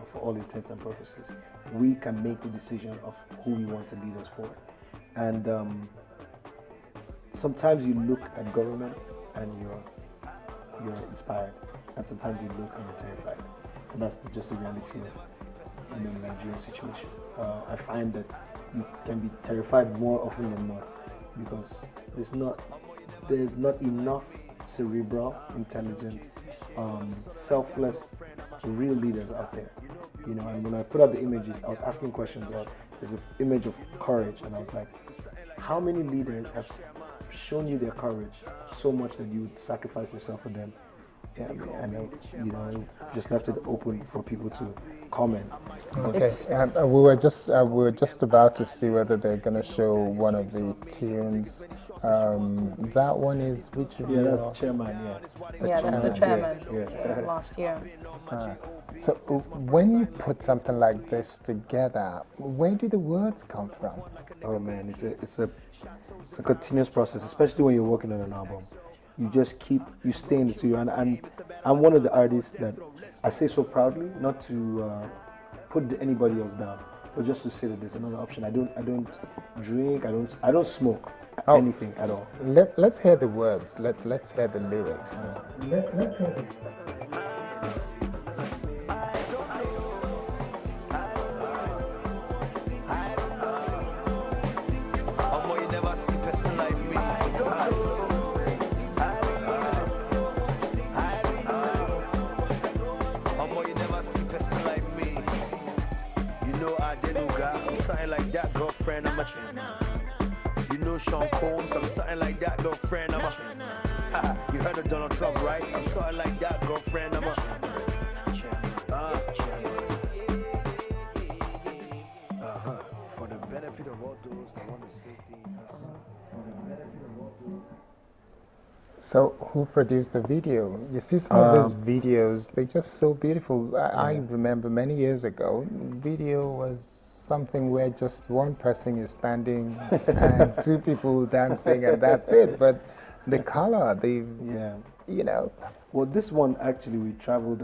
for all intents and purposes. We can make the decision of who we want to lead us forward. And sometimes you look at government and you're inspired, and sometimes you look and you're terrified. And that's just the reality of the Nigerian situation. I find that you can be terrified more often than not because there's not enough cerebral, intelligent, selfless, real leaders out there. And when I put up the images, I was asking questions about there's an image of courage, and I was like, how many leaders have shown you their courage so much that you would sacrifice yourself for them? Yeah, and just left it open for people to comment. Okay, we were just about to see whether they're gonna show one of the tunes. That one is which Yeah, video? that's the chairman. Yeah, that's the chairman. Yeah. Last year. So when you put something like this together, where do the words come from? Oh man, it's a continuous process, especially when you're working on an album. You stay in the studio, and I'm one of the artists that I say so proudly, not to put anybody else down, but just to say that there's another option. I don't drink, I don't smoke anything at all. Let's hear the words. Let's hear the lyrics. Let's hear the something like that, girlfriend, I'm a You know Sean Combs, I'm something like that, girlfriend, I'm a You heard of Donald Trump, right? I'm something like that, girlfriend, I'm a For the benefit of all those that want to say things. So who produced the video? You see some of these videos, they're just so beautiful. I remember many years ago, video was something where just one person is standing and two people dancing and that's it. But the color, Well, this one actually we traveled.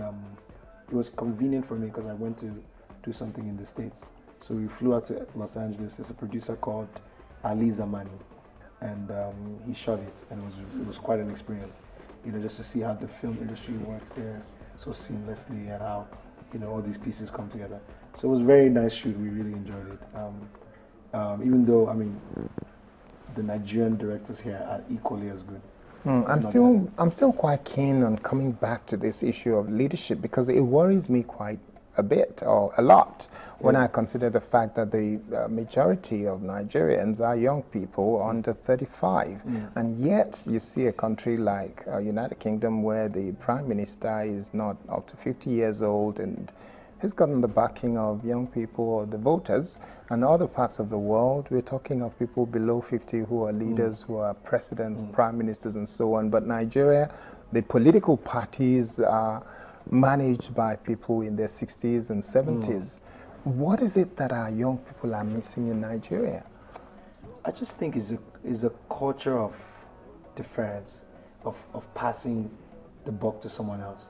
It was convenient for me because I went to do something in the States. So we flew out to Los Angeles. There's a producer called Ali Zamani, and he shot it, and it was quite an experience. Just to see how the film industry works there so seamlessly, and how all these pieces come together. So it was a very nice shoot. We really enjoyed it. Even though the Nigerian directors here are equally as good. I'm still quite keen on coming back to this issue of leadership because it worries me quite a bit or a lot when I consider the fact that the majority of Nigerians are young people under 35, and yet you see a country like United Kingdom where the Prime Minister is not up to 50 years old and he's gotten the backing of young people or the voters. And other parts of the world, we're talking of people below 50 who are leaders, who are presidents, prime ministers, and so on. But Nigeria, the political parties are managed by people in their 60s and 70s. What is it that our young people are missing in Nigeria? I just think is a culture of deference, of passing the buck to someone else,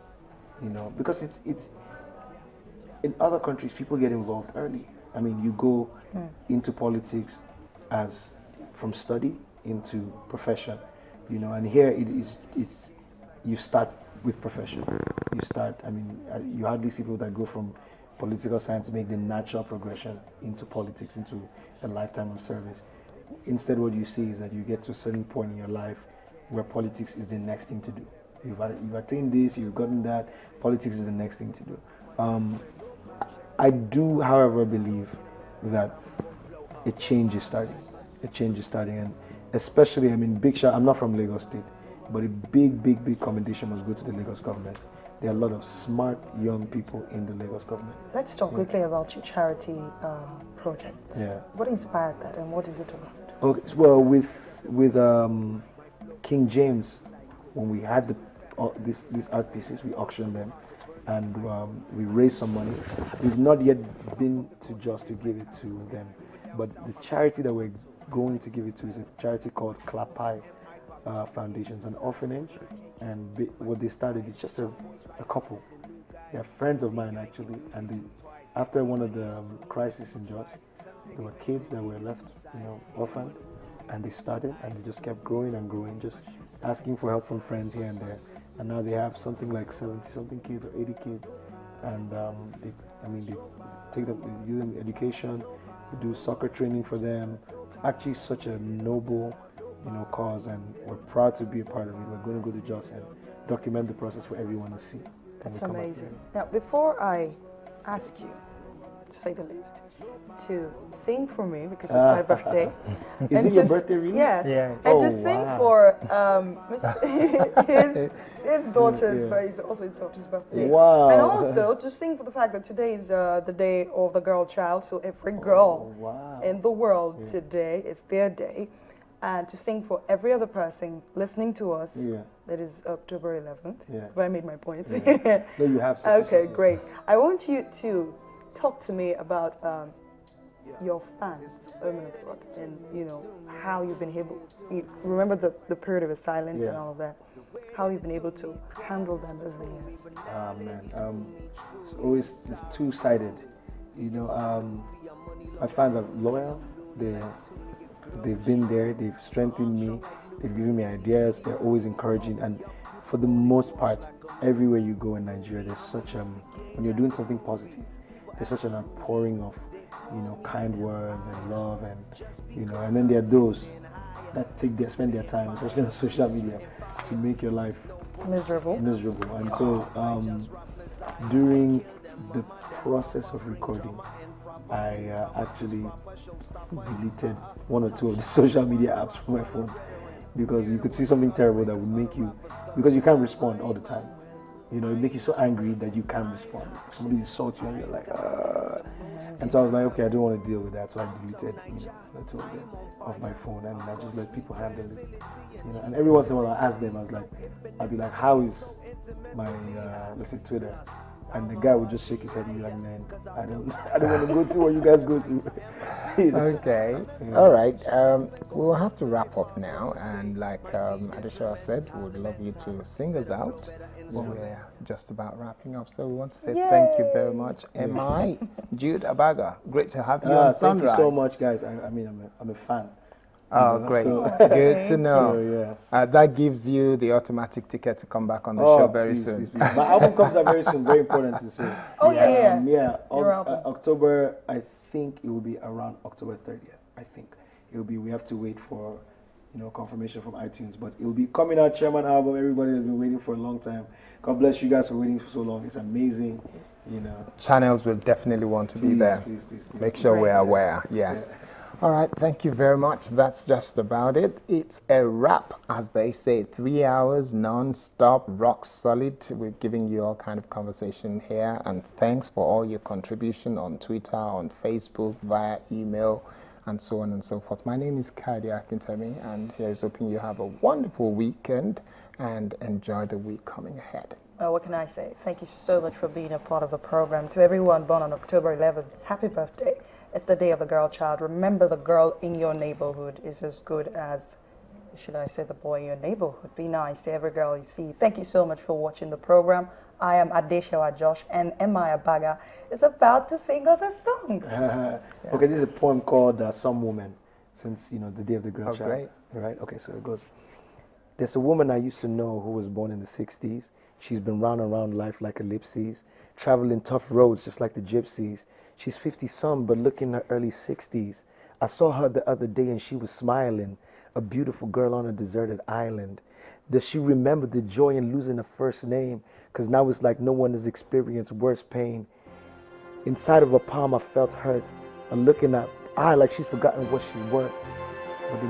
because it's in other countries people get involved early. I mean, you go into politics as from study into profession, and here it's you start with profession. You hardly see people that go from political science make the natural progression into politics, into a lifetime of service. Instead, what you see is that you get to a certain point in your life where politics is the next thing to do. You've attained this, you've gotten that, politics is the next thing to do. I do, however, believe that a change is starting. And especially, big shout, I'm not from Lagos State, but a big commendation must go to the Lagos government. There are a lot of smart young people in the Lagos government. Let's talk quickly about your charity project. Yeah. What inspired that, and what is it about? Okay, well, with King James, when we had these art pieces, we auctioned them, and we raised some money. We've not yet been to just to give it to them, but the charity that we're going to give it to is a charity called Klapai Foundation. It's an orphanage, and what they started is just a couple. Yeah, friends of mine actually, and after one of the crises in Jos, there were kids that were left, orphaned, and they started, and they just kept growing and growing, just asking for help from friends here and there, and now they have something like 70 something kids or 80 kids, and they take them, they give them education, we do soccer training for them. It's actually such a noble, cause, and we're proud to be a part of it. We're going to go to Jos and document the process for everyone to see. That's amazing. Now, before I ask you, to say the least, to sing for me because it's my birthday. Is it your birthday, really? Yes. Yeah. And to sing for his daughter's, Yeah. but it's also his daughter's birthday. Wow. And also to sing for the fact that today is the day of the girl child, so every girl wow. in the world today, it's their day. And to sing for every other person listening to us, that is October 11th. Yeah. Have I made my point? Yeah. No, you have. Okay, great. I want you to talk to me about your fans, and how you've been able. Remember the period of silence and all of that. How you've been able to handle them over the years. Man, it's two-sided. My fans are loyal. They've been there. They've strengthened me. They've given me ideas. They're always encouraging. And for the most part, everywhere you go in Nigeria, there's such when you're doing something positive, there's such an outpouring of, kind words and love, and then there are those that spend their time, especially on social media, to make your life miserable. And so, during the process of recording, I actually deleted one or two of the social media apps from my phone, because you could see something terrible that would make you, because you can't respond all the time. It make you so angry that you can't respond. Somebody insults you and you're like, And so I was like, okay, I don't want to deal with that. So I deleted, the two of them off my phone, and I just let people handle it. And every once in a while I ask them, I'd be like, how is my, let's say, Twitter? And the guy would just shake his head and be like, man, I don't want to go through what you guys go through. Okay. All right. We'll have to wrap up now. And like Adesha said, we would love you to sing us out. But we're just about wrapping up. So we want to say thank you very much. M.I. Jude Abaga. Great to have you on Sunrise. Thank you so much, guys. I'm a fan. Oh, great. Good to know. So, that gives you the automatic ticket to come back on the show very soon. Please. My album comes out very soon. Very important to say. Oh, yeah. October, I think it will be around October 30th. I think it will be. We have to wait for, confirmation from iTunes. But it will be coming out. Chairman album. Everybody has been waiting for a long time. God bless you guys for waiting for so long. It's amazing. Channels will definitely want to be there. Please. Make sure we're aware. Yes. Yeah. All right, thank you very much. That's just about it. It's a wrap, as they say. 3 hours non-stop, rock solid. We're giving you all kind of conversation here, and thanks for all your contribution on Twitter, on Facebook, via email, and so on and so forth. My name is Kadi Akintemi, and here's hoping you have a wonderful weekend and enjoy the week coming ahead. What can I say? Thank you so much for being a part of the program. To everyone born on October 11th, happy birthday. It's the day of the girl child. Remember, the girl in your neighborhood is as good as, should I say, the boy in your neighborhood. Be nice to every girl you see. Thank you so much for watching the program. I am Adesha Josh, and M.I. Abaga is about to sing us a song. Okay, this is a poem called Some Woman, since, the day of the girl child. Great. Right? Okay, so it goes. There's a woman I used to know who was born in the 60s. She's been round and round life like ellipses, traveling tough roads just like the gypsies. She's 50-some, but looking in her early 60s. I saw her the other day and she was smiling, a beautiful girl on a deserted island. Does she remember the joy in losing her first name? Because now it's like no one has experienced worse pain. Inside of her palm I felt hurt, a look in her eye like she's forgotten what she's worth. But